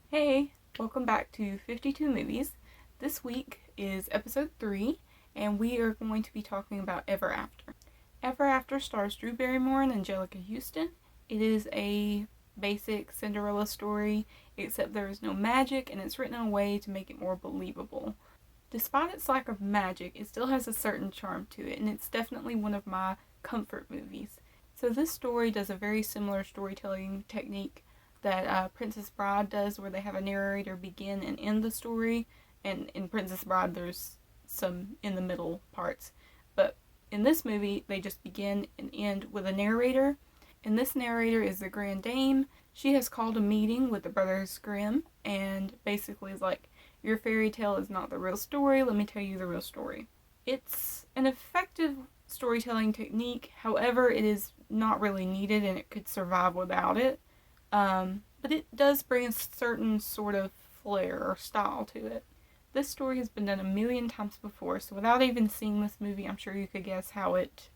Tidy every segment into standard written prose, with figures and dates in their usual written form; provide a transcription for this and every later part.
Hey, welcome back to 52 Movies. This week is episode 3, and we are going to be talking about Ever After. Ever After stars Drew Barrymore and Anjelica Huston. It is a basic Cinderella story, except there is no magic, and it's written in a way to make it more believable. Despite its lack of magic, it still has a certain charm to it, and it's definitely one of my comfort movies. So this story does a very similar storytelling technique that Princess Bride does, where they have a narrator begin and end the story. And in Princess Bride, there's some in the middle parts. But in this movie, they just begin and end with a narrator. And this narrator is the Grand Dame. She has called a meeting with the Brothers Grimm and basically is like, your fairy tale is not the real story, let me tell you the real story. It's an effective storytelling technique, however, it is not really needed and it could survive without it. But it does bring a certain sort of flair or style to it. This story has been done a million times before, so without even seeing this movie, I'm sure you could guess how it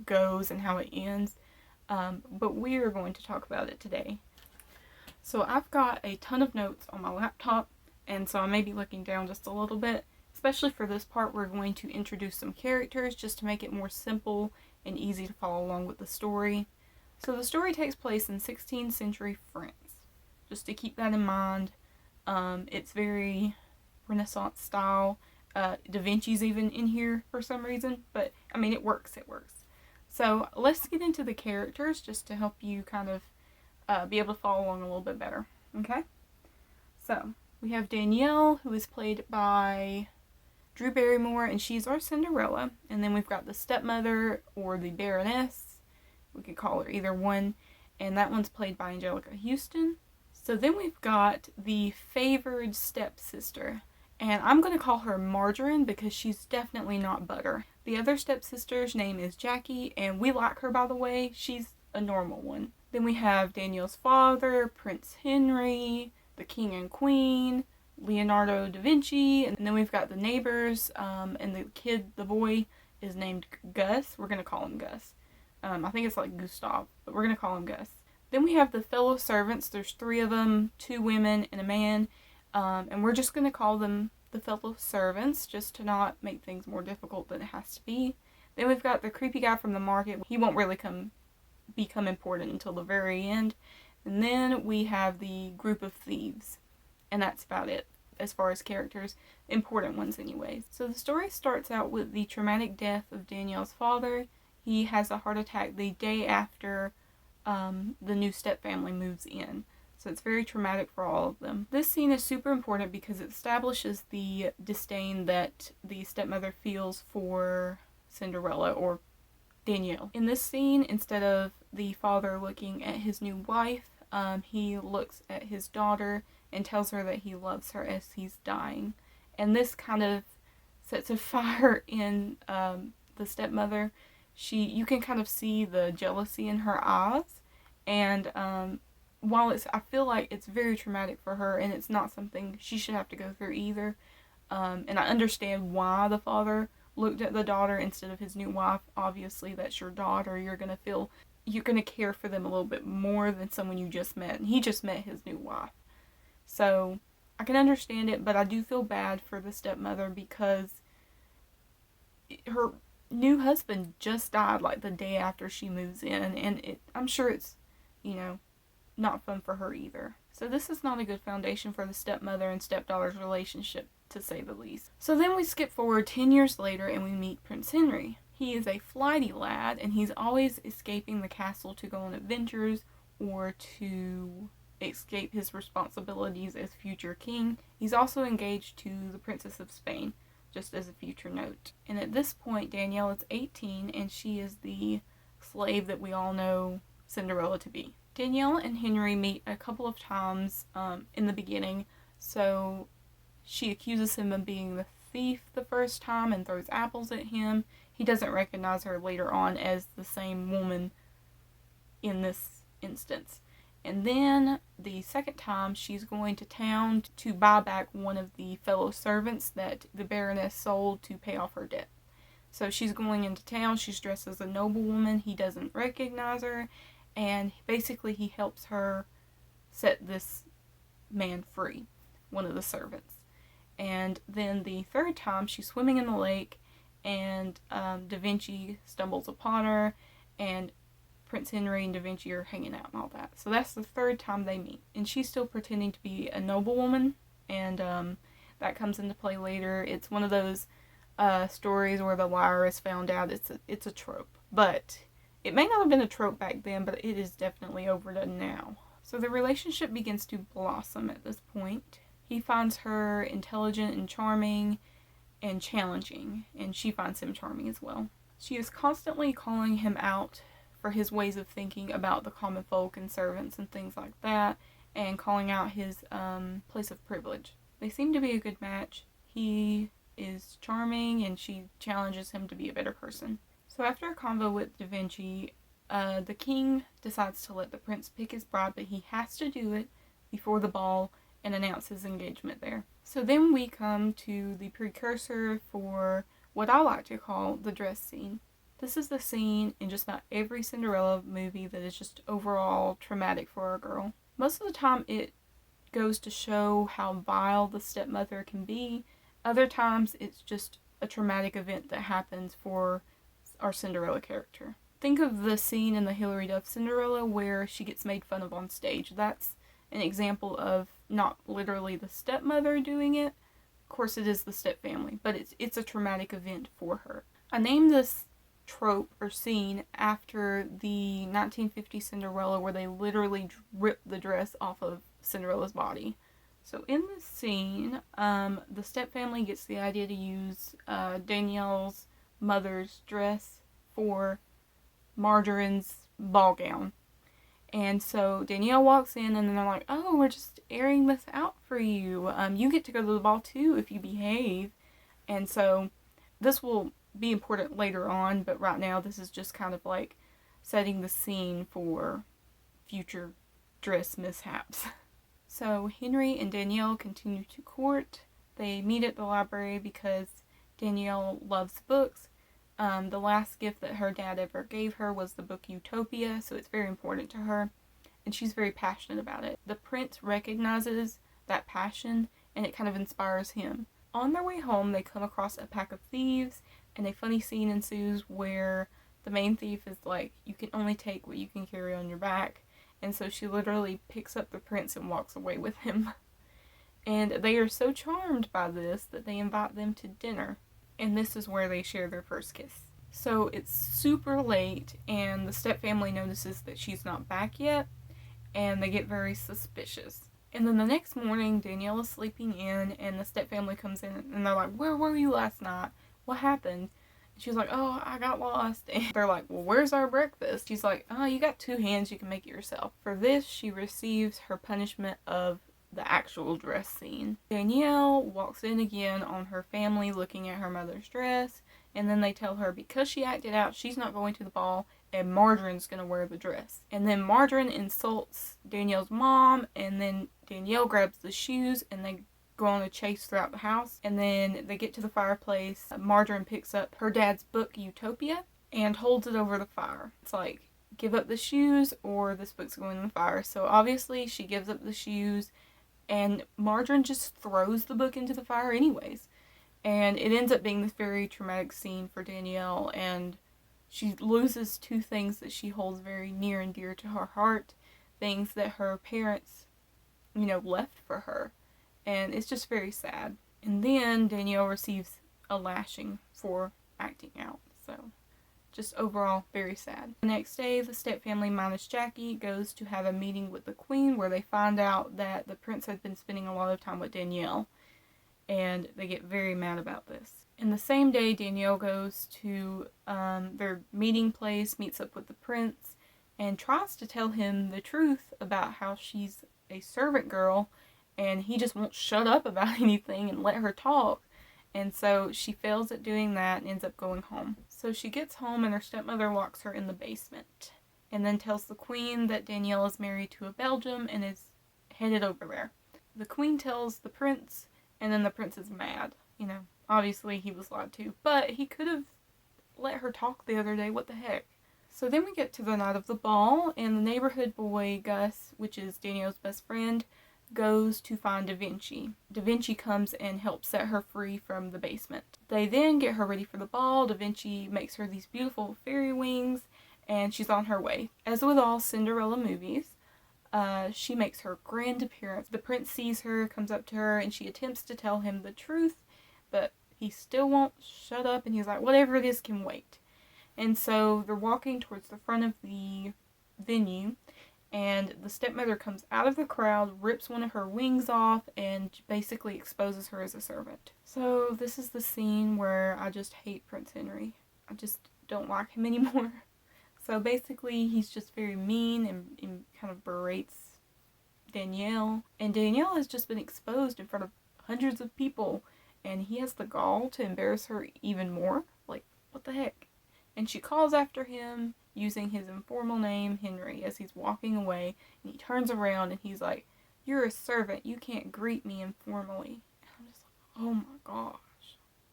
goes and how it ends. But we are going to talk about it today. So I've got a ton of notes on my laptop, and so I may be looking down just a little bit. Especially for this part, we're going to introduce some characters just to make it more simple and easy to follow along with the story. So the story takes place in 16th century France. Just to keep that in mind, it's very Renaissance style. Da Vinci's even in here for some reason, but I mean, it works. So let's get into the characters just to help you kind of be able to follow along a little bit better. Okay? So we have Danielle, who is played by Drew Barrymore, and she's our Cinderella. And then we've got the stepmother, or the Baroness. We could call her either one. And that one's played by Anjelica Huston. So then we've got the favored stepsister. And I'm going to call her Margarine because she's definitely not butter. The other stepsister's name is Jackie, and we like her, by the way. She's a normal one. Then we have Danielle's father, Prince Henry, the king and queen, Leonardo da Vinci, and then we've got the neighbors, and the kid, the boy, is named Gus. We're going to call him Gus. I think it's like Gustav, but we're going to call him Gus. Then we have the fellow servants. There's 3 of them, 2 women and a man, and we're just going to call them the fellow servants just to not make things more difficult than it has to be. Then we've got the creepy guy from the market. He won't really become important until the very end. And then we have the group of thieves, and that's about it as far as characters, important ones anyways. So the story starts out with the traumatic death of Danielle's father. He has a heart attack the day after the new stepfamily moves in. So it's very traumatic for all of them. This scene is super important because it establishes the disdain that the stepmother feels for Cinderella, or Danielle. In this scene, instead of the father looking at his new wife, he looks at his daughter and tells her that he loves her as he's dying. And this kind of sets a fire in the stepmother. You can kind of see the jealousy in her eyes, and while I feel like it's very traumatic for her, and it's not something she should have to go through either, and I understand why the father looked at the daughter instead of his new wife. Obviously, that's your daughter. You're gonna care for them a little bit more than someone you just met, and he just met his new wife. So I can understand it, but I do feel bad for the stepmother because her new husband just died like the day after she moves in, and I'm sure it's, not fun for her either. So this is not a good foundation for the stepmother and stepdaughter's relationship, to say the least. So then we skip forward 10 years later and we meet Prince Henry. He is a flighty lad, and he's always escaping the castle to go on adventures or to escape his responsibilities as future king. He's also engaged to the Princess of Spain, just as a future note. And at this point, Danielle is 18, and she is the slave that we all know Cinderella to be. Danielle and Henry meet a couple of times in the beginning, so she accuses him of being the thief the first time and throws apples at him. He doesn't recognize her later on as the same woman in this instance. And then the second time, she's going to town to buy back one of the fellow servants that the Baroness sold to pay off her debt. So she's going into town. She's dressed as a noblewoman. He doesn't recognize her, and basically he helps her set this man free, one of the servants. And then the third time, she's swimming in the lake, and Da Vinci stumbles upon her, and Prince Henry and Da Vinci are hanging out and all that. So that's the third time they meet. And she's still pretending to be a noblewoman, and that comes into play later. It's one of those stories where the liar is found out. It's a trope. But it may not have been a trope back then, but it is definitely overdone now. So the relationship begins to blossom at this point. He finds her intelligent and charming and challenging, and she finds him charming as well. She is constantly calling him out for his ways of thinking about the common folk and servants and things like that, and calling out his place of privilege. They seem to be a good match. He is charming, and she challenges him to be a better person. So after a convo with Da Vinci, the king decides to let the prince pick his bride, but he has to do it before the ball and announce his engagement there. So then we come to the precursor for what I like to call the dress scene. This is the scene in just about every Cinderella movie that is just overall traumatic for a girl. Most of the time it goes to show how vile the stepmother can be. Other times it's just a traumatic event that happens for our Cinderella character. Think of the scene in the Hilary Duff Cinderella where she gets made fun of on stage. That's an example of not literally the stepmother doing it. Of course it is the stepfamily, but it's a traumatic event for her. I named this trope or scene after the 1950 Cinderella where they literally ripped the dress off of Cinderella's body. So in this scene, the stepfamily gets the idea to use Danielle's mother's dress for Marjorie's ball gown. And so Danielle walks in, and then they're like, oh, we're just airing this out for you. You get to go to the ball too if you behave. And so this will be important later on, but right now this is just kind of like setting the scene for future dress mishaps. So Henry and Danielle continue to court. They meet at the library because Danielle loves books. The last gift that her dad ever gave her was the book Utopia, so it's very important to her, and she's very passionate about it. The prince recognizes that passion, and it kind of inspires him. On their way home, they come across a pack of thieves, and a funny scene ensues where the main thief is like, you can only take what you can carry on your back, and so she literally picks up the prince and walks away with him. And they are so charmed by this that they invite them to dinner. And this is where they share their first kiss. So it's super late, and the stepfamily notices that she's not back yet, and they get very suspicious. And then the next morning, Danielle is sleeping in, and the stepfamily comes in, and they're like, where were you last night? What happened? And she's like, oh, I got lost. And they're like, well, where's our breakfast? She's like, oh, you got 2 hands, you can make it yourself. For this, she receives her punishment of the actual dress scene. Danielle walks in again on her family looking at her mother's dress, and then they tell her because she acted out, she's not going to the ball, and Marjorie's going to wear the dress. And then Marjorie insults Danielle's mom, and then Danielle grabs the shoes, and they go on a chase throughout the house. And then they get to the fireplace. Marjorie picks up her dad's book, Utopia, and holds it over the fire. It's like, give up the shoes or this book's going in the fire. So obviously she gives up the shoes, and Marjorie just throws the book into the fire anyways. And it ends up being this very traumatic scene for Danielle, and she loses 2 things that she holds very near and dear to her heart, things that her parents, left for her. And it's just very sad. And then Danielle receives a lashing for acting out. So just overall very sad. The next day, the stepfamily minus Jackie goes to have a meeting with the queen where they find out that the prince had been spending a lot of time with Danielle. And they get very mad about this. And the same day, Danielle goes to their meeting place, meets up with the prince, and tries to tell him the truth about how she's a servant girl, and he just won't shut up about anything and let her talk. And so she fails at doing that and ends up going home. So she gets home, and her stepmother locks her in the basement, and then tells the queen that Danielle is married to a Belgian and is headed over there. The queen tells the prince, and then the prince is mad. Obviously he was lied to, but he could have let her talk the other day. What the heck? So then we get to the night of the ball, and the neighborhood boy, Gus, which is Danielle's best friend, goes to find Da Vinci. Da Vinci comes and helps set her free from the basement. They then get her ready for the ball. Da Vinci makes her these beautiful fairy wings, and she's on her way. As with all Cinderella movies, she makes her grand appearance. The prince sees her, comes up to her, and she attempts to tell him the truth, but he still won't shut up, and he's like, whatever it is can wait. And so they're walking towards the front of the venue, and the stepmother comes out of the crowd, rips one of her wings off, and basically exposes her as a servant. So this is the scene where I just hate Prince Henry. I just don't like him anymore. So basically, he's just very mean and kind of berates Danielle. And Danielle has just been exposed in front of hundreds of people, and he has the gall to embarrass her even more. Like, what the heck? And she calls after him using his informal name, Henry, as he's walking away. And he turns around and he's like, "You're a servant. You can't greet me informally." And I'm just like, oh my gosh.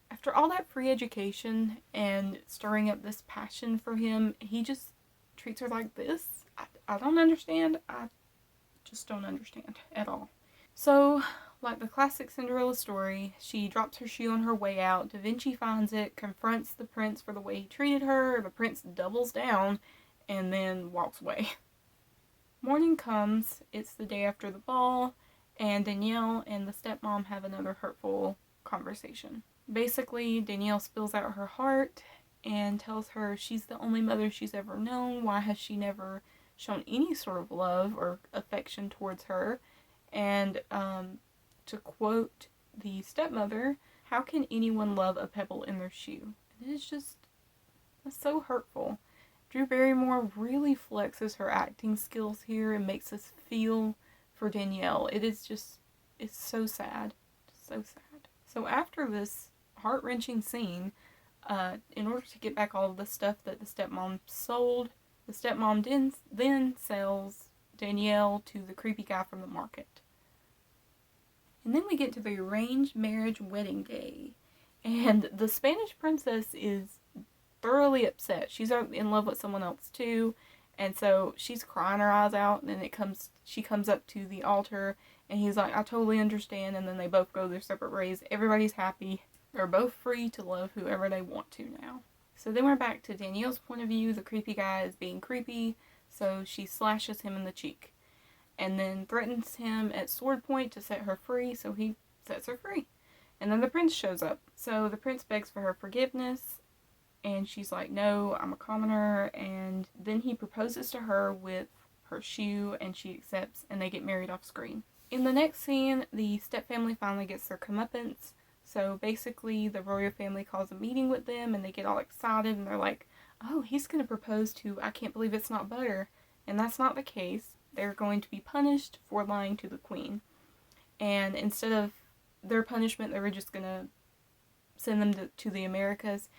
After all that free education and stirring up this passion for him, he just treats her like this. I don't understand. I just don't understand at all. So, like the classic Cinderella story, she drops her shoe on her way out. Da Vinci finds it, confronts the prince for the way he treated her. The prince doubles down and then walks away. Morning comes. It's the day after the ball, and Danielle and the stepmom have another hurtful conversation. Basically, Danielle spills out her heart and tells her she's the only mother she's ever known. Why has she never shown any sort of love or affection towards her? And to quote the stepmother, "How can anyone love a pebble in their shoe?" And it's just, it's so hurtful. Drew Barrymore really flexes her acting skills here and makes us feel for Danielle. It is just, it's so sad. So sad. So after this heart-wrenching scene, in order to get back all of the stuff that the stepmom sold, the stepmom then sells Danielle to the creepy guy from the market. And then we get to the arranged marriage wedding day. And the Spanish princess is thoroughly upset. She's in love with someone else too. And so she's crying her eyes out, and then she comes up to the altar, and he's like, "I totally understand." And then they both go their separate ways. Everybody's happy. They're both free to love whoever they want to now. So then we're back to Danielle's point of view. The creepy guy is being creepy, so she slashes him in the cheek. And then threatens him at sword point to set her free, so he sets her free. And then the prince shows up. So the prince begs for her forgiveness, and she's like, "No, I'm a commoner." And then he proposes to her with her shoe, and she accepts, and they get married off screen. In the next scene, the stepfamily finally gets their comeuppance. So basically, the royal family calls a meeting with them, and they get all excited, and they're like, "Oh, he's going to propose to I Can't Believe It's Not Butter." And that's not the case. They're going to be punished for lying to the queen. And instead of their punishment, they were just going to send them to the Americas.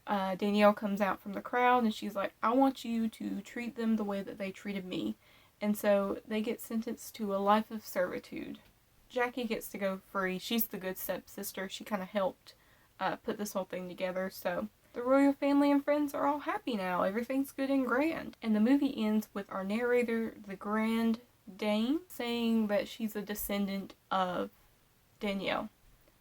Danielle comes out from the crowd, and she's like, "I want you to treat them the way that they treated me." And so they get sentenced to a life of servitude. Jackie gets to go free. She's the good stepsister. She kind of helped put this whole thing together. So the royal family and friends are all happy now. Everything's good and grand. And the movie ends with our narrator, the Grand Dame, saying that she's a descendant of Danielle.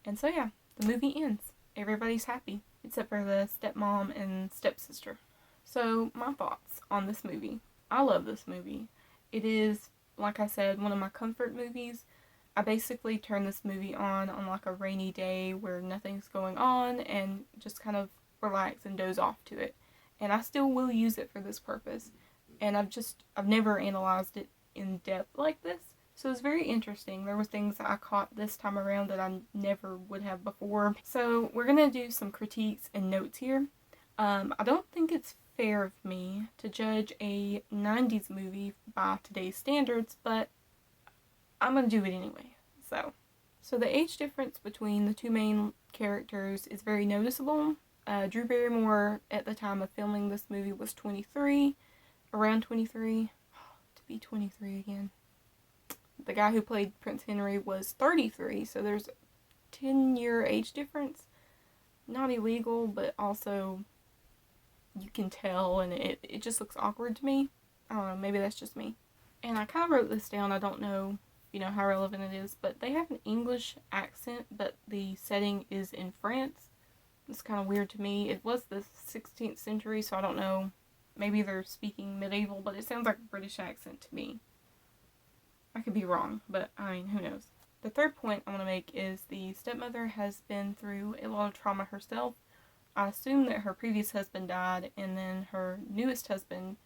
And so yeah, the movie ends. Everybody's happy, except for the stepmom and stepsister. So my thoughts on this movie. I love this movie. It is, like I said, one of my comfort movies. I basically turn this movie on like a rainy day where nothing's going on and just kind of relax and doze off to it. And I still will use it for this purpose. And I've never analyzed it in depth like this. So it's very interesting. There were things that I caught this time around that I never would have before. So we're going to do some critiques and notes here. I don't think it's fair of me to judge a 90s movie by today's standards, but I'm going to do it anyway. So the age difference between the two main characters is very noticeable. Drew Barrymore at the time of filming this movie was 23, around 23, to be 23 again. The guy who played Prince Henry was 33, so there's a 10-year age difference. Not illegal, but also you can tell, and it just looks awkward to me. I don't know, maybe that's just me. And I kind of wrote this down. I don't know you know, how relevant it is, but they have an English accent, but the setting is in France. It's kind of weird to me. It was the 16th century, so I don't know. Maybe they're speaking medieval, but it sounds like a British accent to me. I could be wrong, but I mean, who knows. The third point I want to make is the stepmother has been through a lot of trauma herself. I assume that her previous husband died, and then her newest husband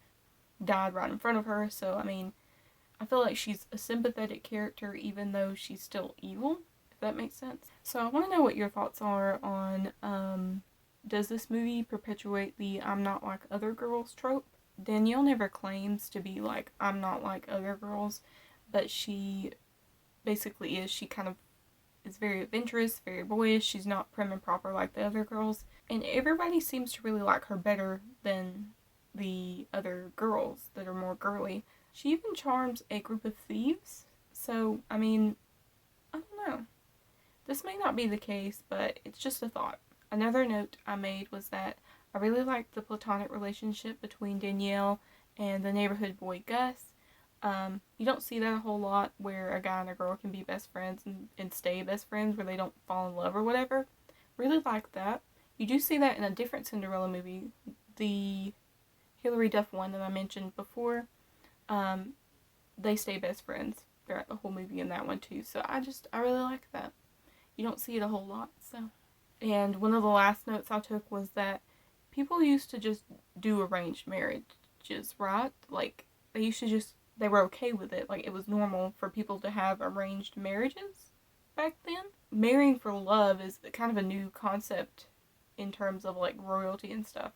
died right in front of her, so I mean, I feel like she's a sympathetic character even though she's still evil, if that makes sense. So I want to know what your thoughts are on, does this movie perpetuate the I'm not like other girls trope? Danielle never claims to be like, I'm not like other girls, but she basically is. She kind of is very adventurous, very boyish. She's not prim and proper like the other girls. And everybody seems to really like her better than the other girls that are more girly. She even charms a group of thieves. So, I mean, I don't know. This may not be the case, but it's just a thought. Another note I made was that I really liked the platonic relationship between Danielle and the neighborhood boy Gus. You don't see that a whole lot where a guy and a girl can be best friends and stay best friends where they don't fall in love or whatever. Really like that. You do see that in a different Cinderella movie, the Hilary Duff one that I mentioned before. They stay best friends throughout the whole movie in that one too. So I really like that. You don't see it a whole lot. So, and one of the last notes I took was that people used to just do arranged marriages, right? Like they were okay with it. Like it was normal for people to have arranged marriages back then. Marrying for love is kind of a new concept in terms of like royalty and stuff.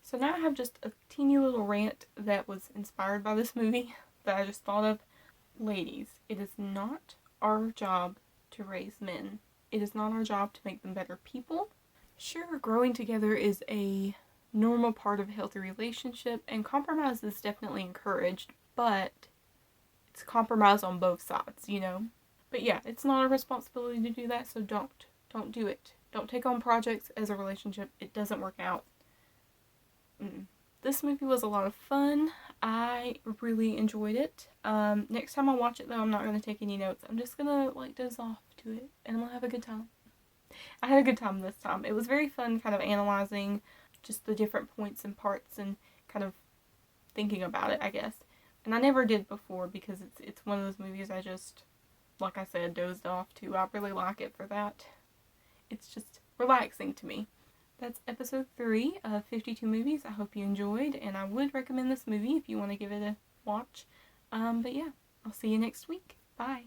So now I have just a teeny little rant that was inspired by this movie that I just thought of. Ladies, it is not our job to raise men. It is not our job to make them better people. Sure, growing together is a normal part of a healthy relationship, and compromise is definitely encouraged, but it's compromise on both sides, you know? But yeah, it's not our responsibility to do that, so don't do it. Don't take on projects as a relationship. It doesn't work out. This movie was a lot of fun. I really enjoyed it. Next time I watch it though, I'm not going to take any notes. I'm just going to like doze off to it and I'm going to have a good time. I had a good time this time. It was very fun kind of analyzing just the different points and parts and kind of thinking about it, I guess. And I never did before because it's one of those movies I just, like I said, dozed off to. I really like it for that. It's just relaxing to me. That's episode 3 of 52 Movies. I hope you enjoyed, and I would recommend this movie if you want to give it a watch. But yeah, I'll see you next week. Bye.